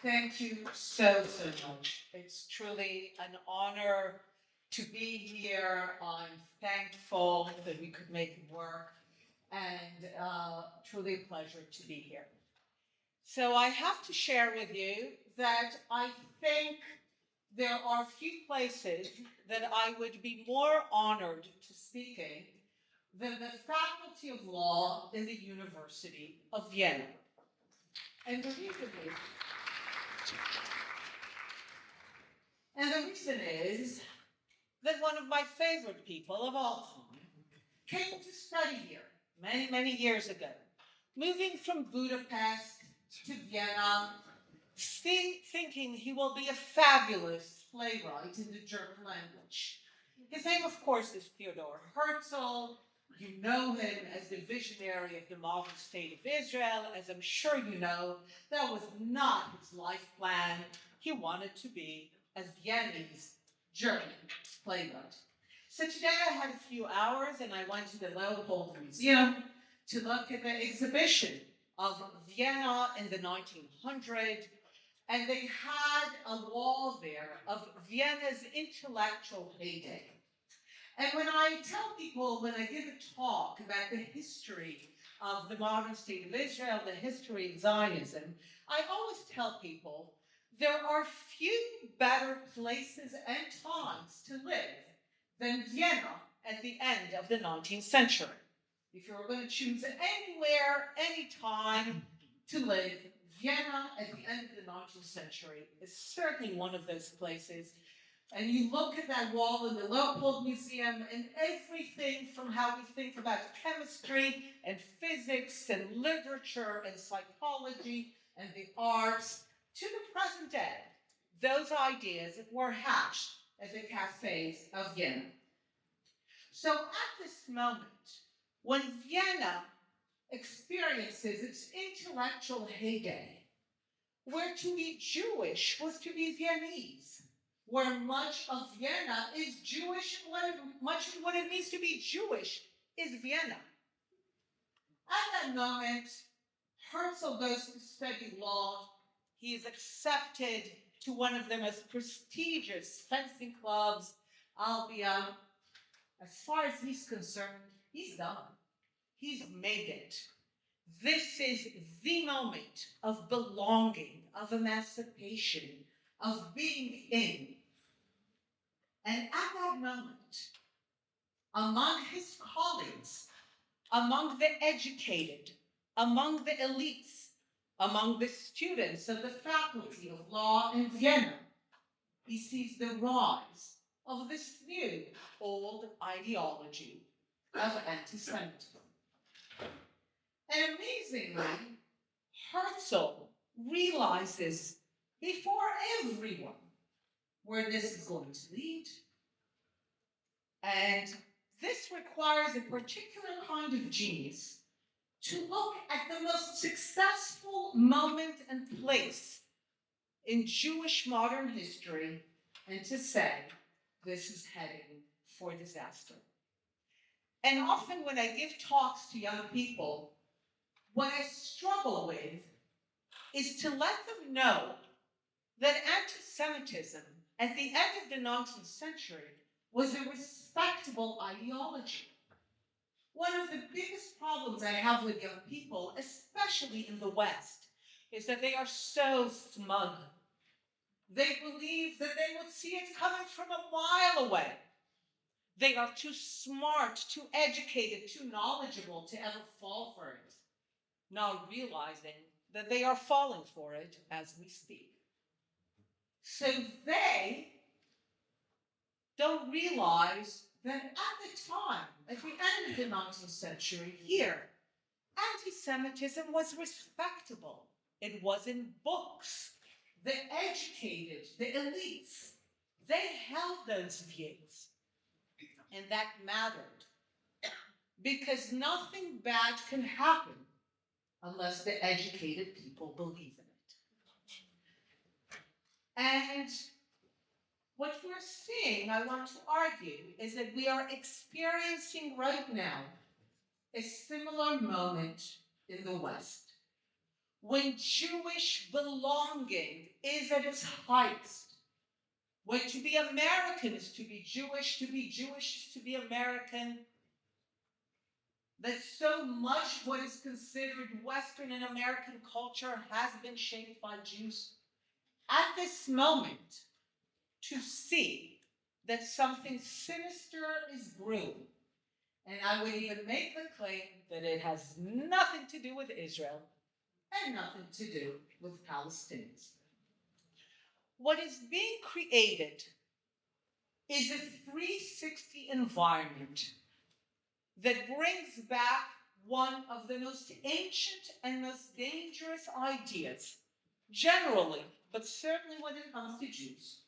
Thank you so much. It's truly an honor to be here. I'm thankful that we could make it work, and truly a pleasure to be here. So I have to share with you that I think there are few places that I would be more honored to speak in than the Faculty of Law in the University of Vienna. And the reason is that one of my favorite people of all time came to study here many years ago, moving from Budapest to Vienna, thinking he will be a fabulous playwright in the German language. His name, of course, is Theodor Herzl. You know him as the visionary of the modern state of Israel. As I'm sure you know, that was not his life plan. He wanted to be a Viennese German playwright. So today I had a few hours and I went to the Leopold Museum to look at the exhibition of Vienna in the 1900s, and they had a wall there of Vienna's intellectual heyday. And when I tell people, when I give a talk about the history of the modern state of Israel, the history of Zionism, I always tell people there are few better places and times to live than Vienna at the end of the 19th century. If you were going to choose anywhere, any time to live, Vienna at the end of the 19th century is certainly one of those places. And you look at that wall in the Leopold Museum, and everything from how we think about chemistry and physics and literature and psychology and the arts to the present day, those ideas were hatched at the cafes of Vienna. So at this moment, when Vienna experiences its intellectual heyday, where to be Jewish was to be Viennese, where much of Vienna is Jewish, much of what it means to be Jewish is Vienna. At that moment, Herzl goes to study law. He is accepted to one of the most prestigious fencing clubs, Albia. As far as he's concerned, he's done. He's made it. This is the moment of belonging, of emancipation, of being in. And at that moment, among his colleagues, among the educated, among the elites, among the students of the Faculty of Law in Vienna, he sees the rise of this new old ideology of anti-Semitism. And amazingly, Herzl realizes before everyone where this is going to lead. And this requires a particular kind of genius to look at the most successful moment and place in Jewish modern history and to say, this is heading for disaster. And often when I give talks to young people, what I struggle with is to let them know that anti-Semitism at the end of the 19th century was a respectable ideology. One of the biggest problems I have with young people, especially in the West, is that they are so smug. They believe that they would see it coming from a mile away. They are too smart, too educated, too knowledgeable to ever fall for it, not realizing that they are falling for it as we speak. So they don't realize that at the time, at the end of the 19th century here, anti-Semitism was respectable. It was in books. The educated, the elites, they held those views. And that mattered. Because nothing bad can happen unless the educated people believe in it. And what we're seeing, I want to argue, is that we are experiencing right now a similar moment in the West, when Jewish belonging is at its highest, when to be American is to be Jewish is to be American, that so much what is considered Western and American culture has been shaped by Jews. At this moment, to see that something sinister is brewing, and I would even make the claim that it has nothing to do with Israel and nothing to do with Palestinians. What is being created is a 360 environment that brings back one of the most ancient and most dangerous ideas, generally, but certainly when it comes to Jews.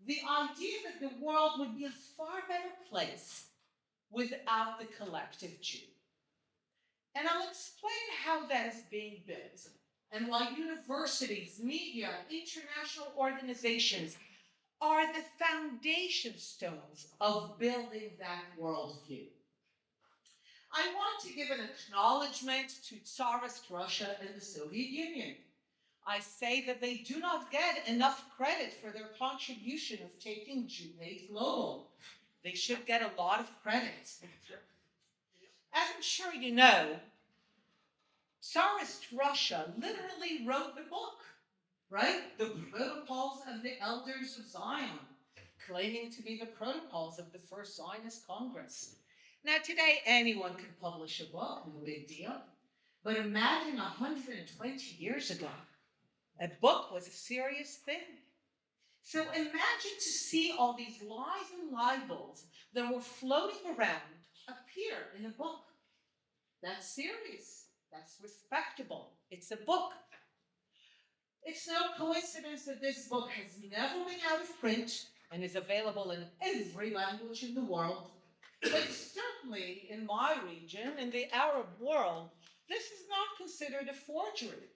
The idea that the world would be a far better place without the collective Jew. And I'll explain how that is being built and why universities, media, international organizations are the foundation stones of building that worldview. I want to give an acknowledgement to Tsarist Russia and the Soviet Union. I say that they do not get enough credit for their contribution of taking Jew hate global. They should get a lot of credit. As I'm sure you know, Tsarist Russia literally wrote the book, right? The Protocols of the Elders of Zion, claiming to be the protocols of the First Zionist Congress. Now, today, anyone can publish a book, no big deal. But imagine 120 years ago, a book was a serious thing. So imagine to see all these lies and libels that were floating around appear in a book. That's serious. That's respectable. It's a book. It's no coincidence that this book has never been out of print and is available in every language in the world. But certainly in my region, in the Arab world, this is not considered a forgery.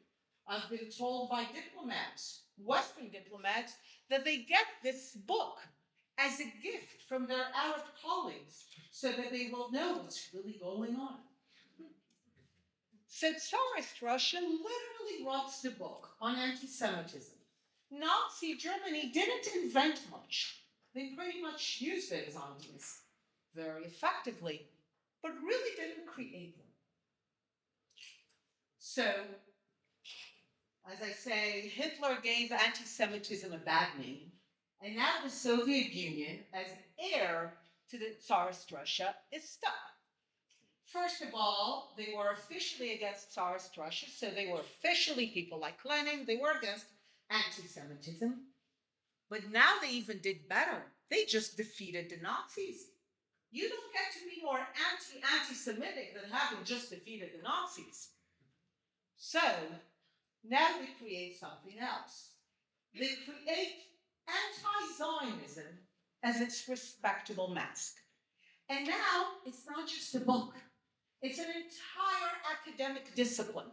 I've been told by diplomats, Western diplomats, that they get this book as a gift from their Arab colleagues so that they will know what's really going on. So Tsarist Russia literally writes the book on anti-Semitism. Nazi Germany didn't invent much. They pretty much used those ideas very effectively, but really didn't create them. So, as I say, Hitler gave anti-Semitism a bad name, and now the Soviet Union, as heir to the Tsarist Russia, is stuck. First of all, they were officially against Tsarist Russia, so they were officially, people like Lenin, they were against anti-Semitism. But now they even did better. They just defeated the Nazis. You don't get to be more anti-Semitic than having just defeated the Nazis. So, now they create something else. They create anti-Zionism as its respectable mask. And now, it's not just a book. It's an entire academic discipline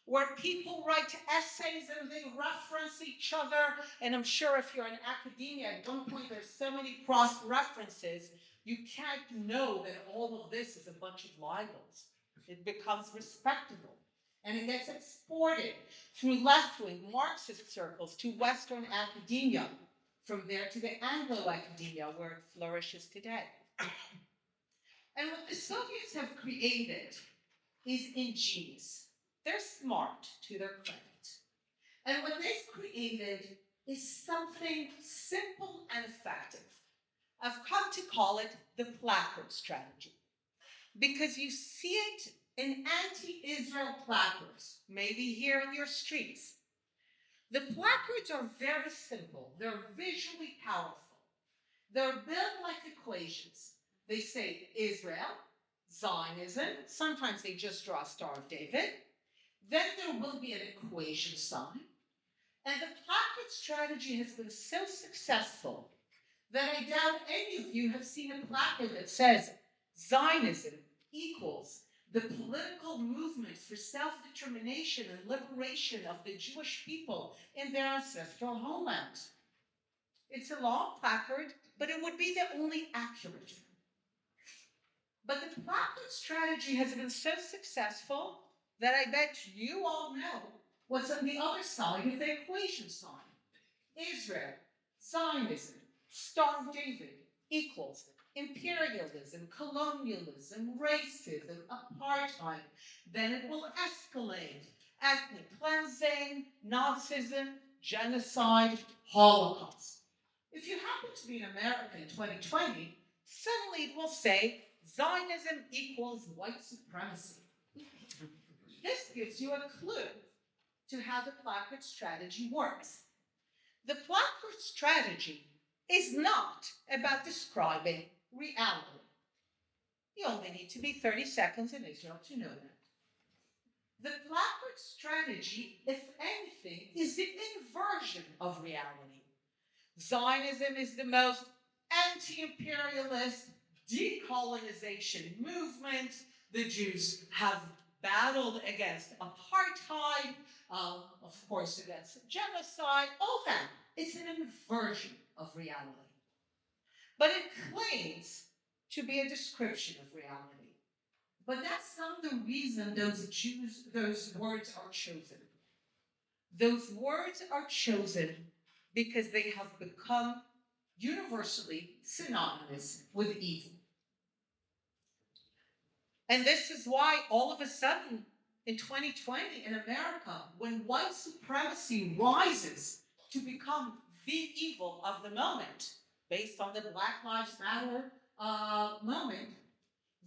where people write essays and they reference each other. And I'm sure if you're in academia, at one point there's so many cross-references, you can't know that all of this is a bunch of libels. It becomes respectable. And it gets exported through left-wing Marxist circles to Western academia, from there to the Anglo-academia where it flourishes today. And what the Soviets have created is ingenious. They're smart, to their credit. And what they've created is something simple and effective. I've come to call it the placard strategy, because you see it in anti-Israel placards, maybe here in your streets. The placards are very simple. They're visually powerful. They're built like equations. They say Israel, Zionism, sometimes they just draw a Star of David. Then there will be an equation sign. And the placard strategy has been so successful that I doubt any of you have seen a placard that says Zionism equals the political movement for self-determination and liberation of the Jewish people in their ancestral homeland. It's a long placard, but it would be the only accurate. But the placard strategy has been so successful that I bet you all know what's on the other side of the equation sign. Israel, Zionism, Star of David equals imperialism, colonialism, racism, apartheid. Then it will escalate. Ethnic cleansing, Nazism, genocide, Holocaust. If you happen to be an American in 2020, suddenly it will say Zionism equals white supremacy. This gives you a clue to how the placard strategy works. The placard strategy is not about describing reality. You only need to be 30 seconds in Israel to know that. The placard strategy, if anything, is the inversion of reality. Zionism is the most anti-imperialist decolonization movement. The Jews have battled against apartheid, of course, against genocide, all that. It's an inversion of reality. But it claims to be a description of reality. But that's not the reason those words are chosen. Those words are chosen because they have become universally synonymous with evil. And this is why all of a sudden in 2020 in America, when white supremacy rises to become the evil of the moment, based on the Black Lives Matter moment,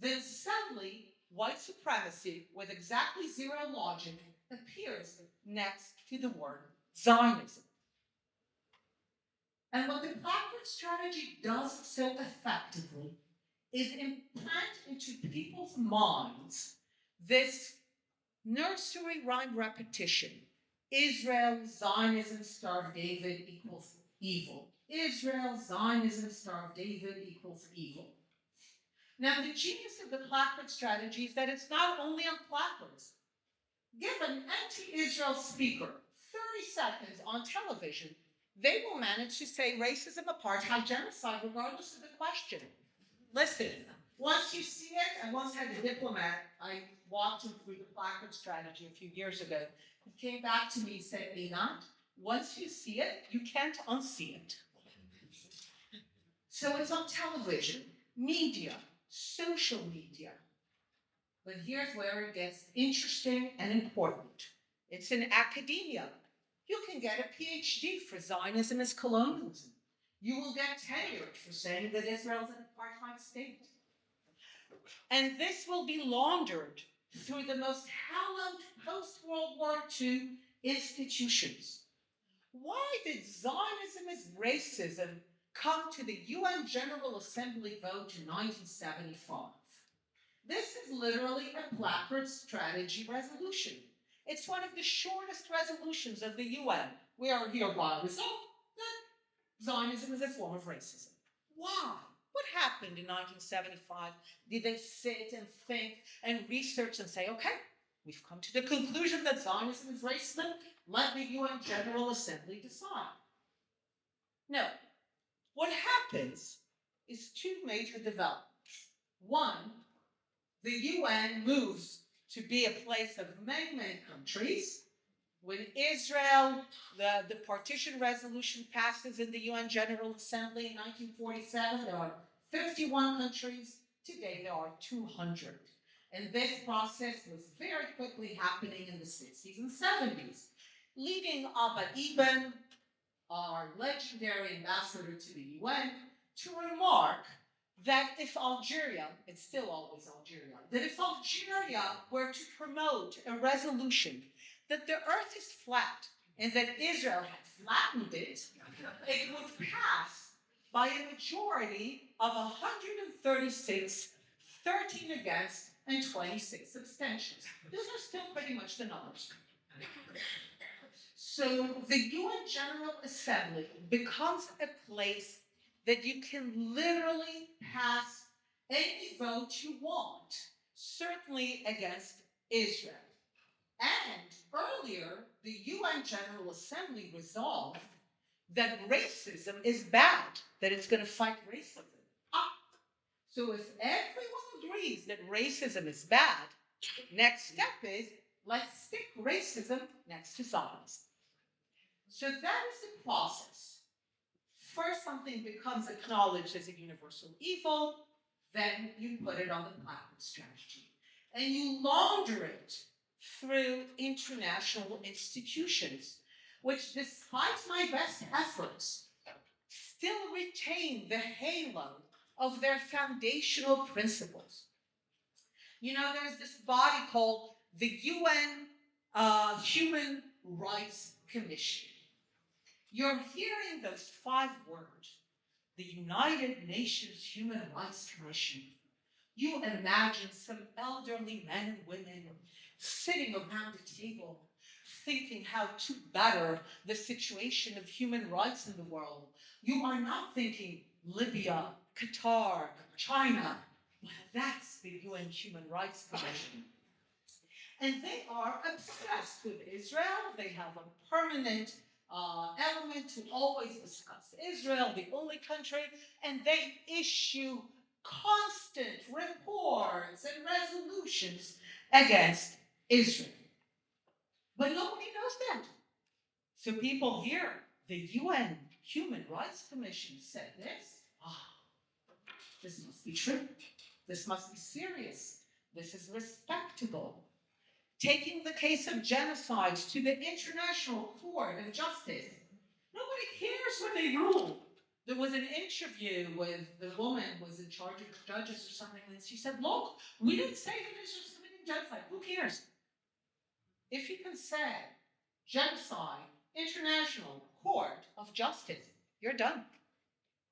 then suddenly white supremacy with exactly zero logic appears next to the word Zionism. And what the placard strategy does so effectively is implant into people's minds this nursery rhyme repetition. Israel, Zionism, Star of David equals evil. Israel, Zionism, Star of David equals evil. Now, the genius of the placard strategy is that it's not only on placards. Give an anti-Israel speaker 30 seconds on television, they will manage to say racism, apartheid, genocide, regardless of the question. Listen, once you see it, I once had a diplomat, I walked him through the placard strategy a few years ago. He came back to me and said, Mena, once you see it, you can't unsee it. So it's on television, media, social media. But here's where it gets interesting and important. It's in academia. You can get a PhD for Zionism as colonialism. You will get tenure for saying that Israel's an apartheid state. And this will be laundered through the most hallowed post-World War II institutions. Why did Zionism as racism come to the UN General Assembly vote in 1975? This is literally a placard strategy resolution. It's one of the shortest resolutions of the UN. We are hereby resolved that Zionism is a form of racism. Why? What happened in 1975? Did they sit and think and research and say, okay, we've come to the conclusion that Zionism is racism, let the UN General Assembly decide? No. What happens is two major developments. One, the UN moves to be a place of many, many countries. When Israel, the partition resolution passes in the UN General Assembly in 1947, there are 51 countries. Today there are 200. And this process was very quickly happening in the 60s and 70s, leading Abba Eban, our legendary ambassador to the UN, to remark that if Algeria, it's still always Algeria, that if Algeria were to promote a resolution that the earth is flat and that Israel had flattened it, it would pass by a majority of 136, 13 against, and 26 abstentions. Those are still pretty much the numbers. So the UN General Assembly becomes a place that you can literally pass any vote you want, certainly against Israel. And earlier, the UN General Assembly resolved that racism is bad, that it's going to fight racism. So if everyone agrees that racism is bad, next step is Let's stick racism next to Zionism. So that is the process. First, something becomes acknowledged as a universal evil, then you put it on the Platinum strategy. And you launder it through international institutions, which, despite my best efforts, still retain the halo of their foundational principles. You know, there's this body called the UN Human Rights Commission. You're hearing those 5 words, the United Nations Human Rights Commission. You imagine some elderly men and women sitting around a table thinking how to better the situation of human rights in the world. You are not thinking Libya, Qatar, China. Well, that's the UN Human Rights Commission. And they are obsessed with Israel. They have a permanent element to always discuss Israel, the only country, and they issue constant reports and resolutions against Israel. But nobody knows that. So people hear the UN Human Rights Commission said this. This must be true. This must be serious. This is respectable. Taking the case of genocide to the International Court of Justice. Nobody cares what they rule. There was an interview with the woman who was in charge of judges or something, and she said, look, we didn't say that Israel's committing genocide. Who cares? If you can say genocide, International Court of Justice, you're done.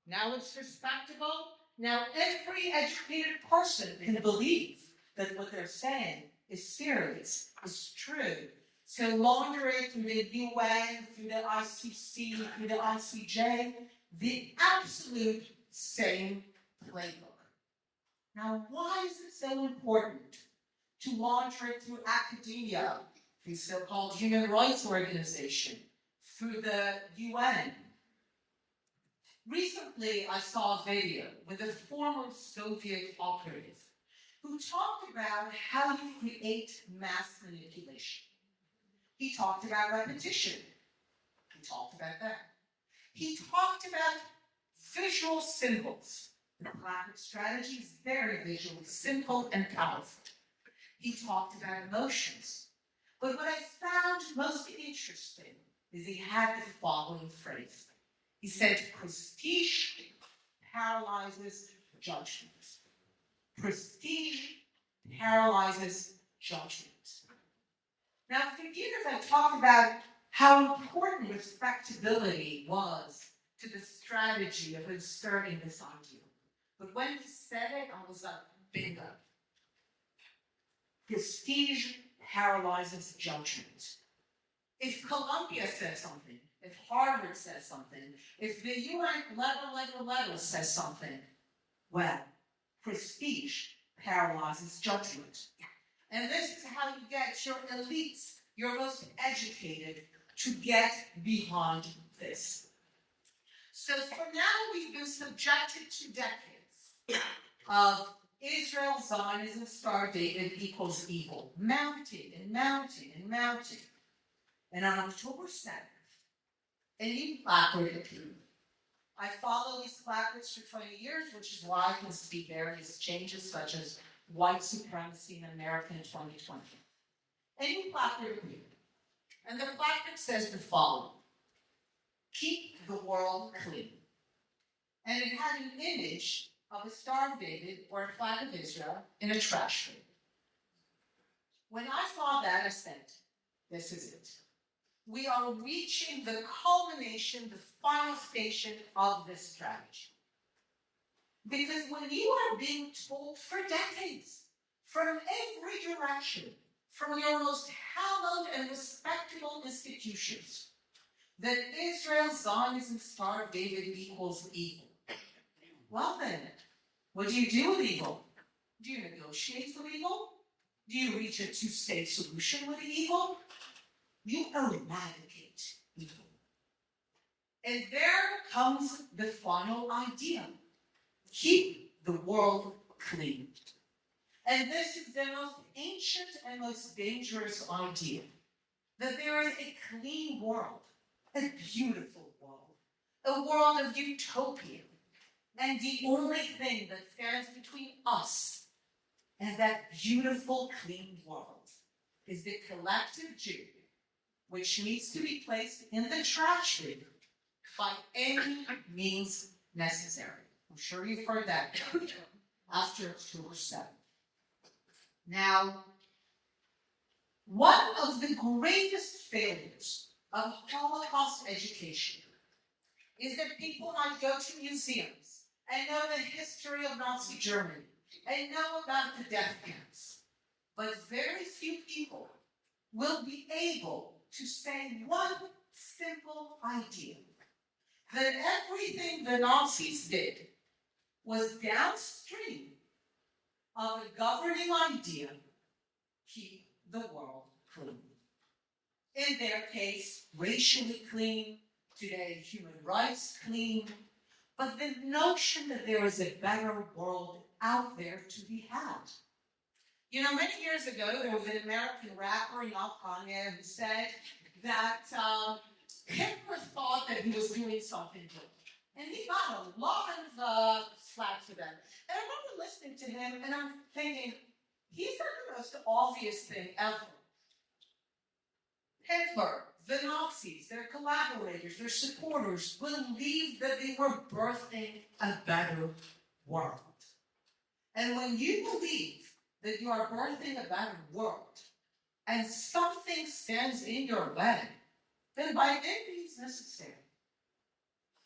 Now it's respectable. Now every educated person can believe that what they're saying is serious, is true. So launder it through the UN, through the ICC, through the ICJ, the absolute same playbook. Now, why is it so important to launder it through academia, through so-called human rights organization, through the UN? Recently, I saw a video with a former Soviet operative who talked about how you create mass manipulation. He talked about repetition. He talked about that. He talked about visual symbols. The Platinum strategy is very visually simple and powerful. He talked about emotions. But what I found most interesting is he had the following phrase. He said, prestige paralyzes judgment. Prestige paralyzes judgment. Now, for years, I talked about how important respectability was to the strategy of inserting this idea. But when he said it, I was like, bingo. Prestige paralyzes judgment. If Columbia says something, if Harvard says something, if the UN letter says something, well, prestige paralyzes judgment. And this is how you get your elites, your most educated, to get behind this. So for now, we've been subjected to decades of Israel, Zionism, Star David equals evil, mounting and mounting and mounting. And on October 7th, a new placard appeared. I follow these placards for 20 years, which is why I can speak various changes, such as white supremacy in America in 2020. A new placard appeared. And the placard says the following: keep the world clean. And it had an image of a Star of David or a flag of Israel in a trash bin. When I saw that, I said, this is it. We are reaching the culmination, the final station of this strategy. Because when you are being told for decades, from every direction, from your most hallowed and respectable institutions, that Israel, Zionism, Star of David equals evil. Well then, what do you do with evil? Do you negotiate with evil? Do you reach a two-state solution with evil? You eradicate evil. And there comes the final idea. Keep the world clean. And this is the most ancient and most dangerous idea, that there is a clean world, a beautiful world, a world of utopia, and the only thing that stands between us and that beautiful, clean world is the collective Jew, which needs to be placed in the trash bin by any means necessary. I'm sure you've heard that after October 7th. Now, one of the greatest failures of Holocaust education is that people might go to museums and know the history of Nazi Germany and know about the death camps. But very few people will be able to say one simple idea, that everything the Nazis did was downstream of a governing idea: keep the world clean. In their case, racially clean, today human rights clean, but the notion that there is a better world out there to be had. You know, many years ago, there was an American rapper, Kanye, who said that Hitler thought that he was doing something good. And he got a lot of slack for that. And I remember listening to him, and I'm thinking, he said the most obvious thing ever. Hitler, the Nazis, their collaborators, their supporters believed that they were birthing a better world. And when you believe that you are birthing a better world, and something stands in your way, then by any means necessary.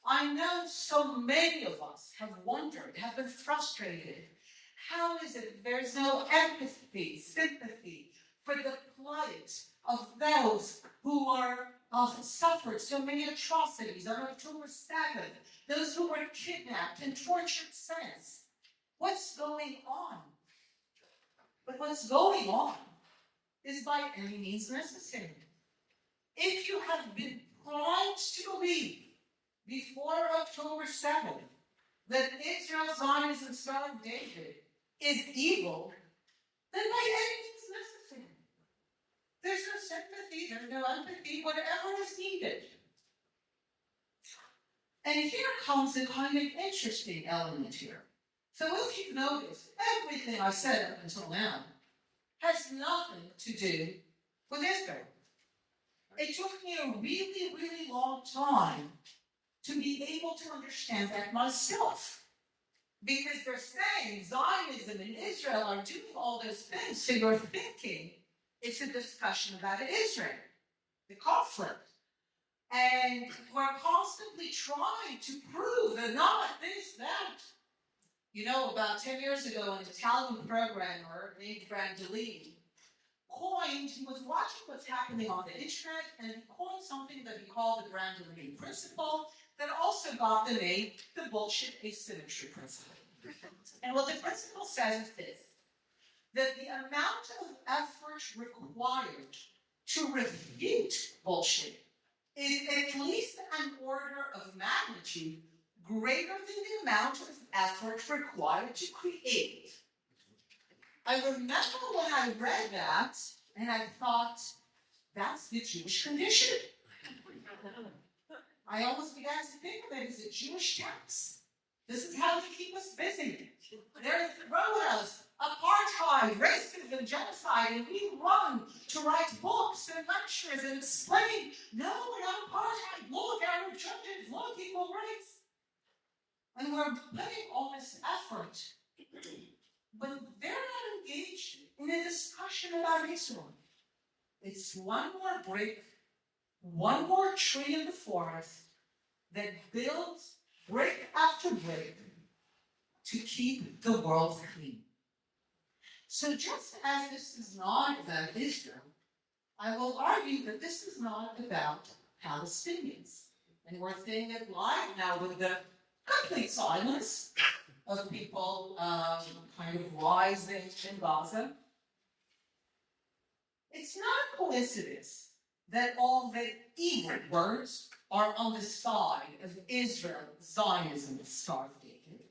I know so many of us have wondered, have been frustrated. How is it there's no empathy, sympathy for the plight of those who have suffered so many atrocities on October 7th, those who were kidnapped and tortured since? What's going on? But what's going on is by any means necessary. If you have been primed to believe before October 7th that Israel, Zionism, Star of David is evil, then by any means necessary. There's no sympathy, there's no empathy, whatever is needed. And here comes a kind of interesting element here. So if you've noticed, everything I said up until now has nothing to do with Israel. It took me a really, really long time to be able to understand that myself. Because they're saying Zionism and Israel are doing all those things, so you're thinking it's a discussion about Israel, the conflict. And we're constantly trying to prove that not this, that. You know, about 10 years ago, an Italian programmer named Brandolini he was watching what's happening on the internet, and he coined something that he called the Brandolini principle that also got the name the bullshit asymmetry principle. And what the principle says is this, that the amount of effort required to refute bullshit is at least an order of magnitude greater than the amount of effort required to create. I remember when I read that, and I thought, that's the Jewish condition. I almost began to think of it as a Jewish tax. This is how they keep us busy. They're throwing us apartheid, racism, genocide, and we run to write books and lectures and explain, no, we're not apartheid, look, our judges, look, equal rights. And we're putting all this effort, but they're not engaged in a discussion about Israel. It's one more brick, one more tree in the forest that builds brick after brick to keep the world clean. So just as this is not about Israel, I will argue that this is not about Palestinians. And we're seeing it live now with the complete silence of people kind of rising in Gaza. It's not a coincidence that all the evil words are on the side of Israel, Zionism, Star of David,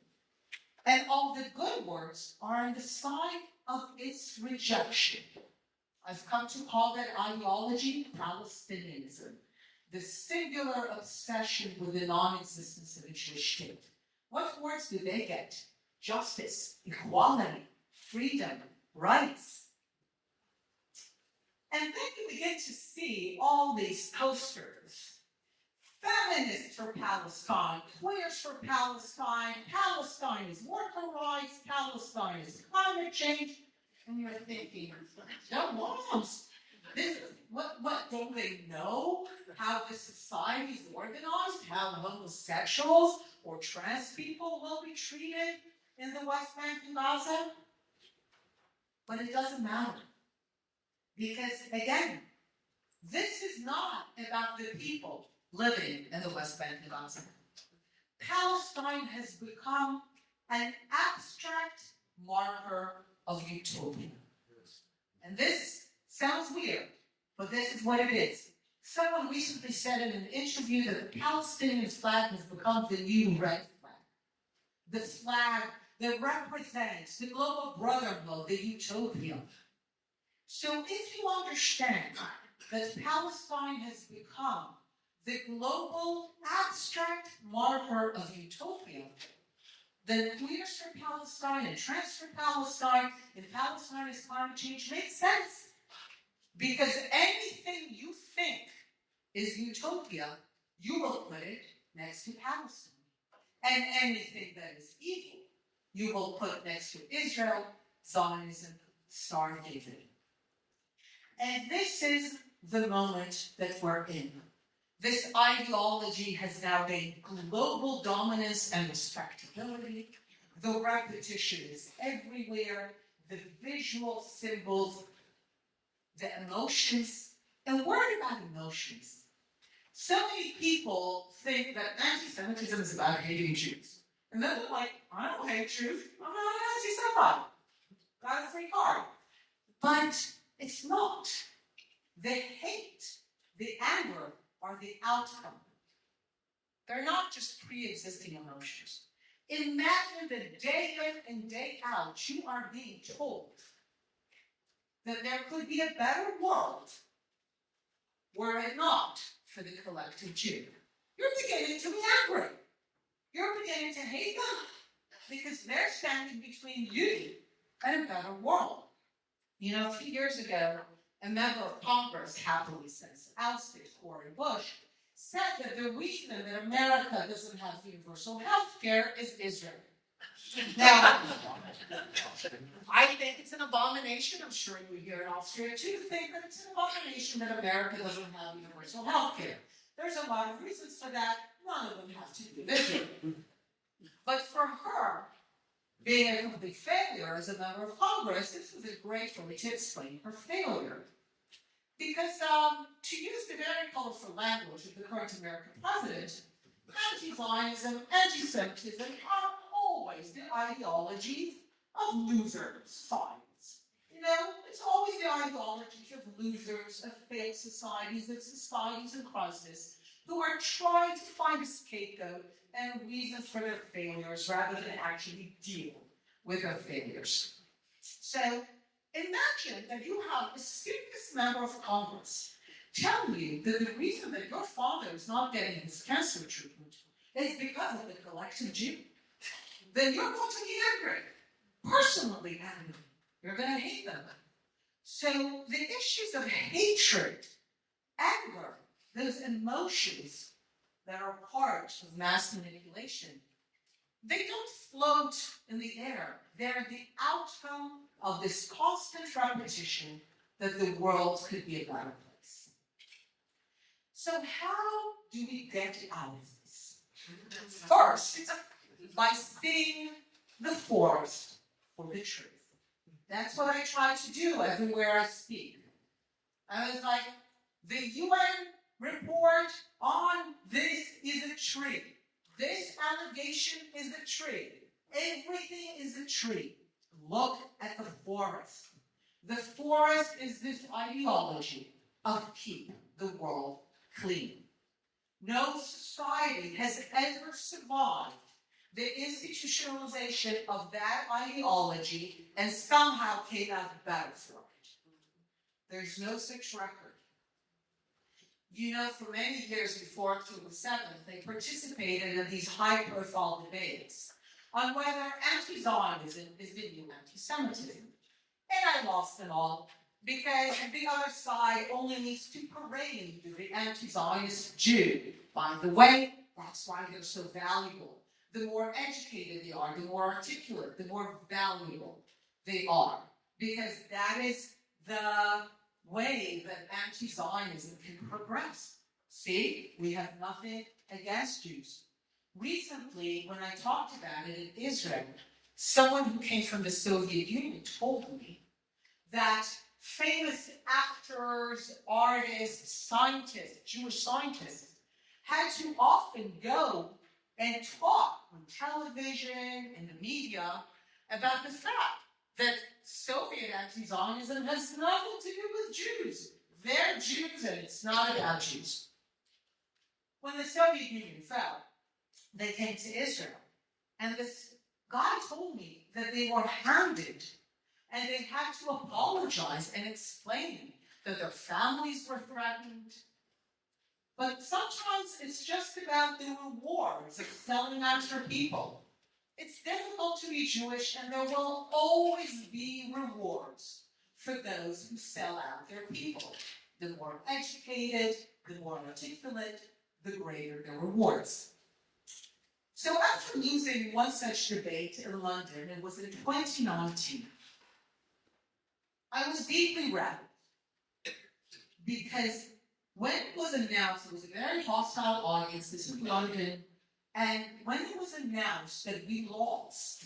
and all the good words are on the side of its rejection. I've come to call that ideology Palestinianism, the singular obsession with the non-existence of a Jewish state. What words do they get? Justice, equality, freedom, rights. And then you begin to see all these posters. Feminists for Palestine, queers for Palestine, Palestine is worker rights, Palestine is climate change. And you're thinking, no moms. What don't they know how this society is organized, how homosexuals or trans people will be treated in the West Bank and Gaza? But it doesn't matter. Because again, this is not about the people living in the West Bank and Gaza. Palestine has become an abstract marker of utopia. And this sounds weird, but this is what it is. Someone recently said in an interview that the Palestinian flag has become the new red flag. The flag that represents the global brotherhood, the utopia. So if you understand that Palestine has become the global abstract marker of utopia, then queers for Palestine and trans for Palestine and Palestine is climate change makes sense. Because anything you think is utopia, you will put it next to Palestine. And anything that is evil, you will put next to Israel, Zionism, starvation. And this is the moment that we're in. This ideology has now gained global dominance and respectability. The repetition is everywhere. The visual symbols, the emotions. And worry about emotions. So many people think that anti-Semitism is about hating Jews. And then they're like, I don't hate Jews. I'm not an anti-Semite. Got a free card. But it's not. The hate, the anger, are the outcome. They're not just pre-existing emotions. Imagine that day in and day out, you are being told that there could be a better world were it not for the collective Jew. You're beginning to be angry. You're beginning to hate them because they're standing between you and a better world. You know, a few years ago, a member of Congress, happily since ousted, Cori Bush, said that the reason that America doesn't have universal health care is Israel. Now, I think it's an abomination. I'm sure you here in Austria too think that it's an abomination that America doesn't have universal health care. There's a lot of reasons for that. None of them have to do with Israel. But for her, being a complete failure as a member of Congress, this was a great way to explain her failure. Because to use the very colorful language of the current American president, anti-Zionism, anti-Semitism are always the ideology of losers, science. You know, it's always the ideology of losers, of failed societies, of societies in crisis, who are trying to find a scapegoat and reasons for their failures rather than actually deal with their failures. So imagine that you have a serious member of Congress tell you that the reason that your father is not getting his cancer treatment is because of the collective Jew. Then you're going to be angry, personally angry. You're going to hate them. So the issues of hatred, anger, those emotions that are part of mass manipulation, they don't float in the air. They're the outcome of this constant repetition that the world could be a better place. So how do we get out of this? First, by seeing the forest for the truth. That's what I try to do everywhere I speak. I was like, the UN report on this is a tree. This allegation is a tree. Everything is a tree. Look at the forest. The forest is this ideology of keep the world clean. No society has ever survived the institutionalization of that ideology and somehow came out better for it. There's no such record. You know, for many years before October 7th, they participated in these high-profile debates on whether anti-Zionism is the new anti-Semitism. And I lost it all, because the other side only needs to parade the anti-Zionist Jew. By the way, that's why they're so valuable. The more educated they are, the more articulate, the more valuable they are. Because that is the way that anti-Zionism can progress. See, we have nothing against Jews. Recently, when I talked about it in Israel, someone who came from the Soviet Union told me that famous actors, artists, scientists, Jewish scientists, had to often go and talk on television and the media about the fact that Soviet anti-Zionism has nothing to do with Jews. They're Jews and it's not about Jews. When the Soviet Union fell, they came to Israel. And this guy told me that they were hounded and they had to apologize and explain that their families were threatened. But sometimes it's just about the rewards of selling out your people. It's difficult to be Jewish, and there will always be rewards for those who sell out their people. The more educated, the more articulate, the greater the rewards. So after losing one such debate in London, it was in 2019, I was deeply rattled because when it was announced, it was a very hostile audience, this is London, and when it was announced that we lost,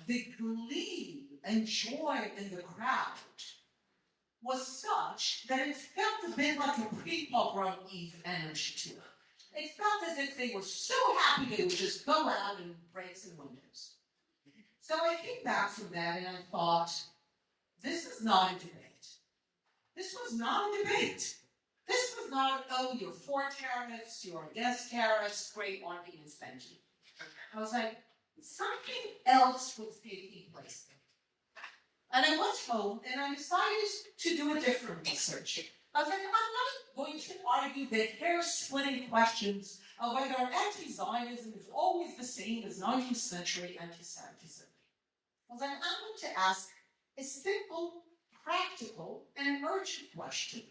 the glee and joy in the crowd was such that it felt a bit like a pre-pogrom Eve energy to it. It felt as if they were so happy they would just go out and break some windows. So I came back from that and I thought, this is not a debate. This was not a debate. This was not, oh, you're for tariffs, you're against tariffs, great arguments, thank you. I was like, something else was taking place there. And I went home and I decided to do a different research. I was like, I'm not going to argue the hair-splitting questions of whether anti-Zionism is always the same as 19th century anti-Semitism. I was like, I'm going to ask a simple, practical, and emergent question.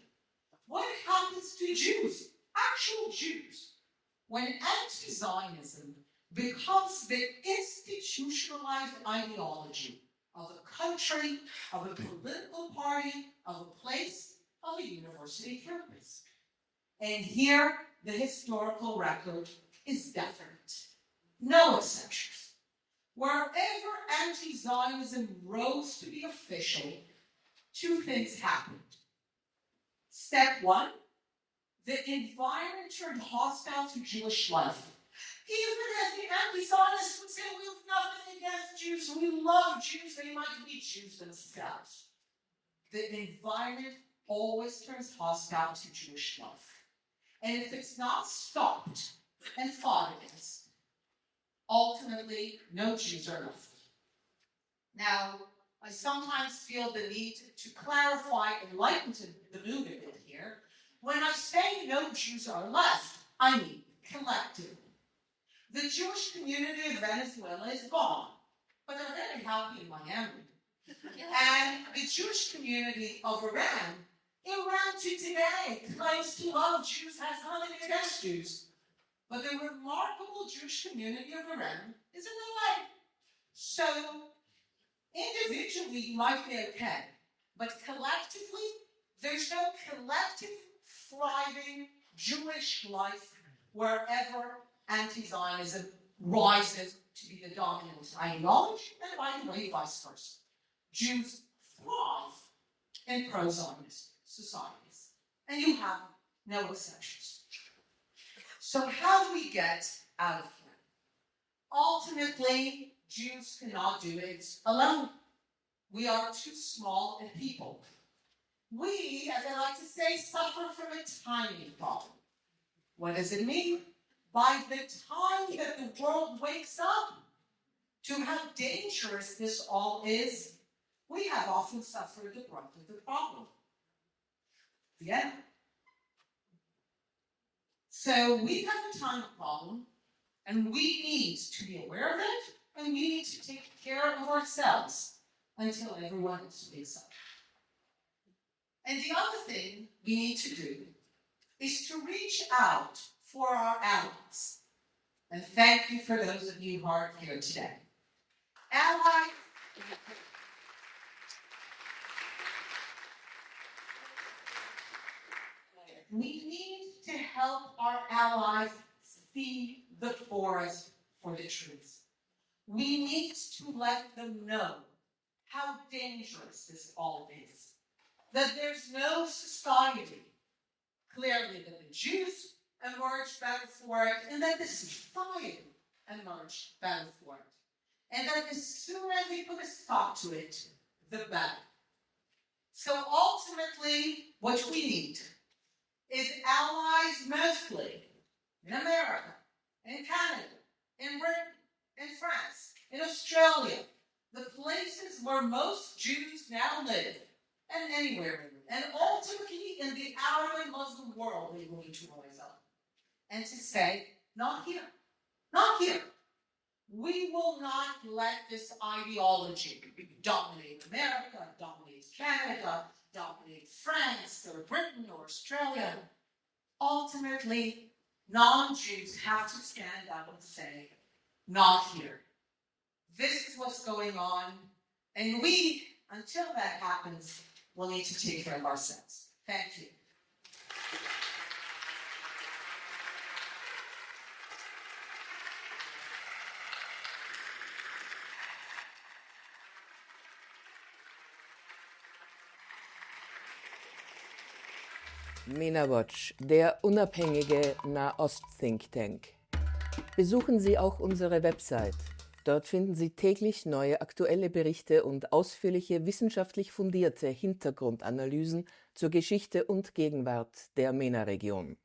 What happens to Jews, actual Jews, when anti-Zionism becomes the institutionalized ideology of a country, of a political party, of a place, of a university campus? And here, the historical record is definite. No exceptions. Wherever anti-Zionism rose to be official, two things happened. Step one, the environment turned hostile to Jewish life. Even as the anti-Zionists would say, we have nothing against Jews, we love Jews, they might be Jews themselves. The environment always turns hostile to Jewish life. And if it's not stopped and fought against, ultimately, no Jews are left. Now, I sometimes feel the need to clarify and lighten the mood a bit here. When I say no Jews are left, I mean collectively. The Jewish community of Venezuela is gone, but they're very happy in Miami. And the Jewish community of Iran to today claims to love Jews, has nothing against Jews. But the remarkable Jewish community of Iran is in the way. So, individually, you might be okay, but collectively, there's no collective, thriving Jewish life wherever anti-Zionism rises to be the dominant ideology, and by the way, vice versa. Jews thrive in pro-Zionist societies, and you have no exceptions. So how do we get out of here? Ultimately, Jews cannot do it alone. We are too small a people. We, as I like to say, suffer from a tiny problem. What does it mean? By the time that the world wakes up, to how dangerous this all is, we have often suffered the brunt of the problem. Yeah. So we have a time problem, and we need to be aware of it, and we need to take care of ourselves until everyone speaks up. And the other thing we need to do is to reach out for our allies. And thank you for those of you who are here today. Allies. We need to help our allies see the forest for the trees. We need to let them know how dangerous this all is. That there's no society, clearly that the Jews emerged better for it, and that the society emerged better for it. And that the sooner we put a stop to it, the better. So ultimately, what we need is allies mostly in America, in Canada, in Britain, in France, in Australia, the places where most Jews now live, and anywhere, and ultimately in the Arab and Muslim world, we need to rise up and to say, not here, not here. We will not let this ideology dominate America, dominate Canada, dominate France or Britain or Australia. Ultimately, non-Jews have to stand up and say, not here. This is what's going on, and we, until that happens, will need to take care of ourselves. Thank you. Mena-Watch, der unabhängige Nahost-Think Tank. Besuchen Sie auch unsere Website. Dort finden Sie täglich neue aktuelle Berichte und ausführliche wissenschaftlich fundierte Hintergrundanalysen zur Geschichte und Gegenwart der MENA-Region.